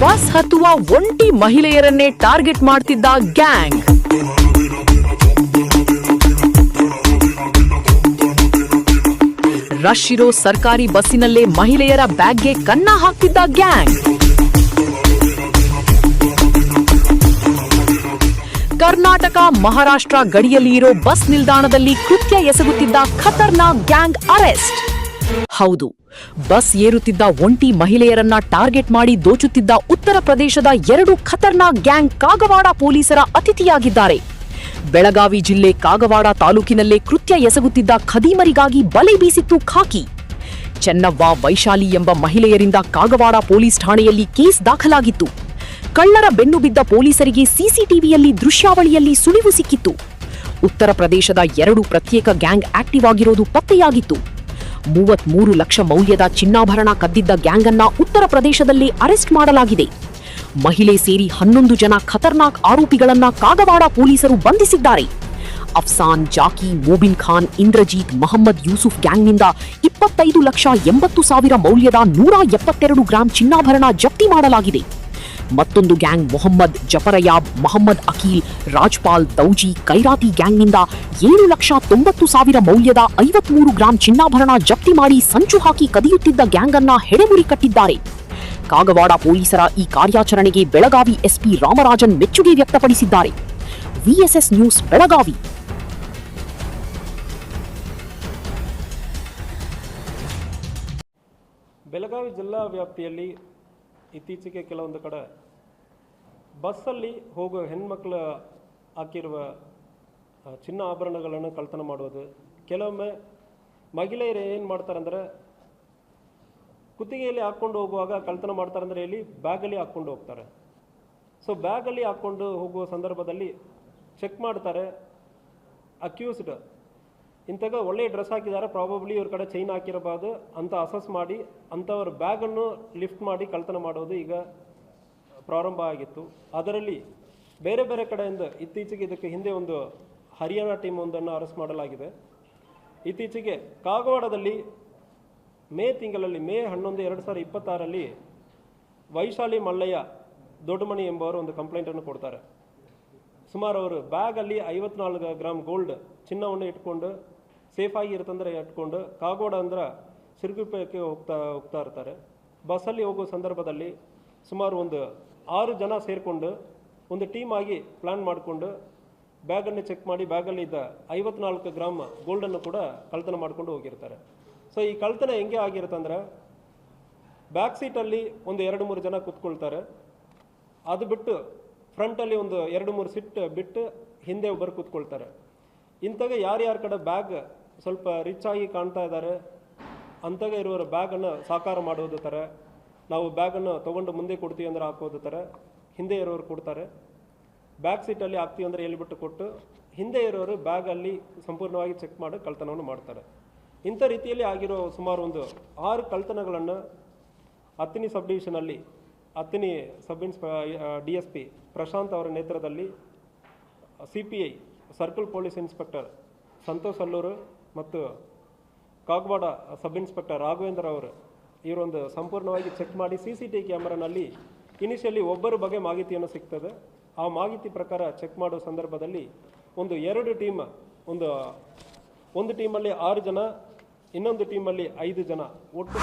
Bus ಹತ್ತುವ ಒಂಟಿ ಮಹಿಳೆಯರನ್ನೇ target ಮಾಡ್ತಿದ್ದ ಗ್ಯಾಂಗ್. ರಶ್ ಇರೋ ಸರ್ಕಾರಿ ಬಸ್ಸಿನಲ್ಲೇ ಮಹಿಳೆಯರ ಬ್ಯಾಗ್ಗೆ ಕನ್ನ ಹಾಕ್ತಿದ್ದ ಗ್ಯಾಂಗ್. ಕರ್ನಾಟಕ ಮಹಾರಾಷ್ಟ್ರ ಗಡಿಯಲ್ಲಿ ಇರೋ ಬಸ್ ನಿಲ್ದಾಣದಲ್ಲಿ ಕೃತ್ಯ ಎಸಗುತ್ತಿದ್ದ ಖತರ್ನಾಕ್ ಗ್ಯಾಂಗ್ ಅರೆಸ್ಟ್. ಹೌದು, ಬಸ್ ಏರುತ್ತಿದ್ದ ಒಂಟಿ ಮಹಿಳೆಯರನ್ನ ಟಾರ್ಗೆಟ್ ಮಾಡಿ ದೋಚುತ್ತಿದ್ದ ಉತ್ತರ ಪ್ರದೇಶದ 2 ಖತರ್ನಾಕ್ ಗ್ಯಾಂಗ್ ಕಾಗವಾಡ ಪೊಲೀಸರ ಅತಿಥಿಯಾಗಿದ್ದಾರೆ. ಬೆಳಗಾವಿ ಜಿಲ್ಲೆ ಕಾಗವಾಡ ತಾಲೂಕಿನಲ್ಲೇ ಕೃತ್ಯ ಎಸಗುತ್ತಿದ್ದ ಖದೀಮರಿಗಾಗಿ ಬಲೆ ಬೀಸಿತ್ತು ಖಾಕಿ. ಚೆನ್ನವ್ವ, ವೈಶಾಲಿ ಎಂಬ ಮಹಿಳೆಯರಿಂದ ಕಾಗವಾಡ ಪೊಲೀಸ್ ಠಾಣೆಯಲ್ಲಿ ಕೇಸ್ ದಾಖಲಾಗಿತ್ತು. ಕಳ್ಳರ ಬೆನ್ನು ಬಿದ್ದ ಪೊಲೀಸರಿಗೆ ಸಿಸಿಟಿವಿಯಲ್ಲಿ ದೃಶ್ಯಾವಳಿಯಲ್ಲಿ ಸುಳಿವು ಸಿಕ್ಕಿತ್ತು. ಉತ್ತರ ಪ್ರದೇಶದ 2 ಪ್ರತ್ಯೇಕ ಗ್ಯಾಂಗ್ ಆಕ್ಟಿವ್ ಆಗಿರೋದು ಪತ್ತೆಯಾಗಿತ್ತು. 33 ಲಕ್ಷ ಮೌಲ್ಯದ ಚಿನ್ನಾಭರಣ ಕದ್ದಿದ್ದ ಗ್ಯಾಂಗ್ ಅನ್ನ ಉತ್ತರ ಪ್ರದೇಶದಲ್ಲಿ ಅರೆಸ್ಟ್ ಮಾಡಲಾಗಿದೆ. ಮಹಿಳೆ ಸೇರಿ 11 ಜನ ಖತರ್ನಾಕ್ ಆರೋಪಿಗಳನ್ನ ಕಾಗವಾಡ ಪೊಲೀಸರು ಬಂಧಿಸಿದ್ದಾರೆ. ಅಫ್ಸಾನ್, ಜಾಕಿ, ಮೂಬಿನ್ ಖಾನ್, ಇಂದ್ರಜೀತ್, ಮಹಮ್ಮದ್ ಯೂಸುಫ್ ಗ್ಯಾಂಗ್ನಿಂದ 25,80,000 ಮೌಲ್ಯದ 172 ಗ್ರಾಂ ಚಿನ್ನಾಭರಣ ಜಪ್ತಿ ಮಾಡಲಾಗಿದೆ. ಮತ್ತೊಂದು ಗ್ಯಾಂಗ್ ಮೊಹಮ್ಮದ್ ಜಫರಯಾಬ್, ಮಹಮ್ಮದ್ ಅಕೀಲ್, ರಾಜ್ಪಾಲ್, ದೌಜಿ, ಕೈರಾತಿ ಗ್ಯಾಂಗ್ನಿಂದ 7,90,000 ಮೌಲ್ಯದ 53 ಗ್ರಾಂ ಚಿನ್ನಾಭರಣ ಜಪ್ತಿ ಮಾಡಿ ಸಂಚು ಹಾಕಿ ಕದಿಯುತ್ತಿದ್ದ ಗ್ಯಾಂಗ್ ಅನ್ನ ಹೆಡೆಮುರಿ ಕಟ್ಟಿದ್ದಾರೆ. ಕಾಗವಾಡ ಪೊಲೀಸರ ಈ ಕಾರ್ಯಾಚರಣೆಗೆ ಬೆಳಗಾವಿ ಎಸ್ಪಿ ರಾಮರಾಜನ್ ಮೆಚ್ಚುಗೆ ವ್ಯಕ್ತಪಡಿಸಿದ್ದಾರೆ. VSS news Belagavi. ಬೆಳಗಾವಿ ಜಿಲ್ಲಾ ವ್ಯಾಪ್ತಿಯಲ್ಲಿ ಇತ್ತೀಚೆಗೆ ಕೆಲವೊಂದು ಕಡೆ ಬಸ್ಸಲ್ಲಿ ಹೋಗುವ ಹೆಣ್ಮಕ್ಳು ಹಾಕಿರುವ ಚಿನ್ನ ಆಭರಣಗಳನ್ನು ಕಳ್ತನ ಮಾಡುವುದು. ಕೆಲವೊಮ್ಮೆ ಮಹಿಳೆಯರು ಏನು ಮಾಡ್ತಾರಂದರೆ ಕುತ್ತಿಗೆಯಲ್ಲಿ ಹಾಕ್ಕೊಂಡು ಹೋಗುವಾಗ ಕಳ್ತನ ಮಾಡ್ತಾರಂದರೆ ಇಲ್ಲಿ ಬ್ಯಾಗಲ್ಲಿ ಹಾಕ್ಕೊಂಡು ಹೋಗ್ತಾರೆ. ಸೊ ಬ್ಯಾಗಲ್ಲಿ ಹಾಕ್ಕೊಂಡು ಹೋಗುವ ಸಂದರ್ಭದಲ್ಲಿ ಚೆಕ್ ಮಾಡ್ತಾರೆ. ಅಕ್ಯೂಸ್ಡ್ ಇಂಥಾಗ ಒಳ್ಳೆಯ ಡ್ರೆಸ್ ಹಾಕಿದ್ದಾರೆ, ಪ್ರಾಬಬ್ಲಿ ಇವ್ರ ಕಡೆ ಚೈನ್ ಹಾಕಿರಬಾರ್ದು ಅಂತ ಅಸಸ್ ಮಾಡಿ ಅಂಥವ್ರ ಬ್ಯಾಗನ್ನು ಲಿಫ್ಟ್ ಮಾಡಿ ಕಳ್ತನ ಮಾಡೋದು ಈಗ ಪ್ರಾರಂಭ ಆಗಿತ್ತು. ಅದರಲ್ಲಿ ಬೇರೆ ಬೇರೆ ಕಡೆಯಿಂದ ಇತ್ತೀಚೆಗೆ ಇದಕ್ಕೆ ಹಿಂದೆ ಒಂದು ಹರಿಯಾಣ ಟೀಮ್ ಒಂದನ್ನು ಅರೆಸ್ಟ್ ಮಾಡಲಾಗಿದೆ. ಇತ್ತೀಚೆಗೆ ಕಾಗವಾಡದಲ್ಲಿ ಮೇ 11, 2026 ವೈಶಾಲಿ ಮಲ್ಲಯ್ಯ ದೊಡ್ಡಮಣಿ ಎಂಬವರು ಒಂದು ಕಂಪ್ಲೇಂಟನ್ನು ಕೊಡ್ತಾರೆ. ಸುಮಾರು ಅವರು ಬ್ಯಾಗಲ್ಲಿ 54 ಗ್ರಾಮ್ ಗೋಲ್ಡ್ ಚಿನ್ನವನ್ನು ಇಟ್ಕೊಂಡು ಸೇಫಾಗಿ ಇರುತ್ತಂದರೆ ಇಟ್ಕೊಂಡು ಕಾಗವಾಡ ಅಂದ್ರೆ ಸಿರುಗುಪ್ಪಕ್ಕೆ ಹೋಗ್ತಾ ಇರ್ತಾರೆ. ಬಸ್ಸಲ್ಲಿ ಹೋಗೋ ಸಂದರ್ಭದಲ್ಲಿ ಸುಮಾರು ಒಂದು 6 ಜನ ಸೇರಿಕೊಂಡು ಒಂದು ಟೀಮ್ ಆಗಿ ಪ್ಲ್ಯಾನ್ ಮಾಡಿಕೊಂಡು ಬ್ಯಾಗನ್ನು ಚೆಕ್ ಮಾಡಿ ಬ್ಯಾಗಲ್ಲಿ ಇದ್ದ 54 ಗ್ರಾಮ್ ಗೋಲ್ಡನ್ನು ಕೂಡ ಕಳ್ತನ ಮಾಡ್ಕೊಂಡು ಹೋಗಿರ್ತಾರೆ. ಸೊ ಈ ಕಳ್ತನ ಹೆಂಗೆ ಆಗಿರುತ್ತಂದ್ರೆ ಬ್ಯಾಕ್ ಸೀಟಲ್ಲಿ ಒಂದು 2-3 ಜನ ಕೂತ್ಕೊಳ್ತಾರೆ. ಅದು ಬಿಟ್ಟು ಫ್ರಂಟಲ್ಲಿ ಒಂದು 2-3 ಸೀಟ್ ಬಿಟ್ಟು ಹಿಂದೆ ಒಬ್ಬರು ಕೂತ್ಕೊಳ್ತಾರೆ. ಇಂಥಾಗ ಯಾರ್ಯಾರ ಕಡೆ ಬ್ಯಾಗ್ ಸ್ವಲ್ಪ ರಿಚ್ ಆಗಿ ಕಾಣ್ತಾ ಇದ್ದಾರೆ ಅಂತಾಗ ಇರುವವರ ಬ್ಯಾಗನ್ನು ಸಾಕಾರ ಮಾಡೋದು ಥರ, ನಾವು ಬ್ಯಾಗನ್ನು ತೊಗೊಂಡು ಮುಂದೆ ಕೊಡ್ತೀವಿ ಅಂದರೆ ಹಾಕೋದು ಥರ ಹಿಂದೆ ಇರೋರು ಕೊಡ್ತಾರೆ. ಬ್ಯಾಕ್ ಸೀಟಲ್ಲಿ ಹಾಕ್ತೀವಿ ಅಂದರೆ ಎಲ್ಲಿಬಿಟ್ಟು ಕೊಟ್ಟು ಹಿಂದೆ ಇರೋರು ಬ್ಯಾಗಲ್ಲಿ ಸಂಪೂರ್ಣವಾಗಿ ಚೆಕ್ ಮಾಡಿ ಕಳ್ತನವನ್ನು ಮಾಡ್ತಾರೆ. ಇಂಥ ರೀತಿಯಲ್ಲಿ ಆಗಿರೋ ಸುಮಾರು ಒಂದು 6 ಕಳ್ತನಗಳನ್ನು ಹತ್ತನಿ ಸಬ್ ಡಿವಿಷನಲ್ಲಿ ಹತ್ತನಿ DSP ಪ್ರಶಾಂತ್ ಅವರ ನೇತೃತ್ವದಲ್ಲಿ CPI circle police inspector Santosh Allur ಮತ್ತು ಕಾಗವಾಡ ಸಬ್ ಇನ್ಸ್ಪೆಕ್ಟರ್ ರಾಘವೇಂದ್ರ ಅವರು ಇವರೊಂದು ಸಂಪೂರ್ಣವಾಗಿ ಚೆಕ್ ಮಾಡಿ CCTV ಕ್ಯಾಮ್ರಾನಲ್ಲಿ ಇನಿಷಿಯಲಿ ಒಬ್ಬರ ಬಗ್ಗೆ ಮಾಹಿತಿಯನ್ನು ಸಿಗ್ತದೆ. ಆ ಮಾಹಿತಿ ಪ್ರಕಾರ ಚೆಕ್ ಮಾಡೋ ಸಂದರ್ಭದಲ್ಲಿ ಒಂದು 2 ಟೀಮ್, ಒಂದು ಟೀಮಲ್ಲಿ 6 ಜನ, ಇನ್ನೊಂದು ಟೀಮಲ್ಲಿ 5 ಜನ, ಒಟ್ಟು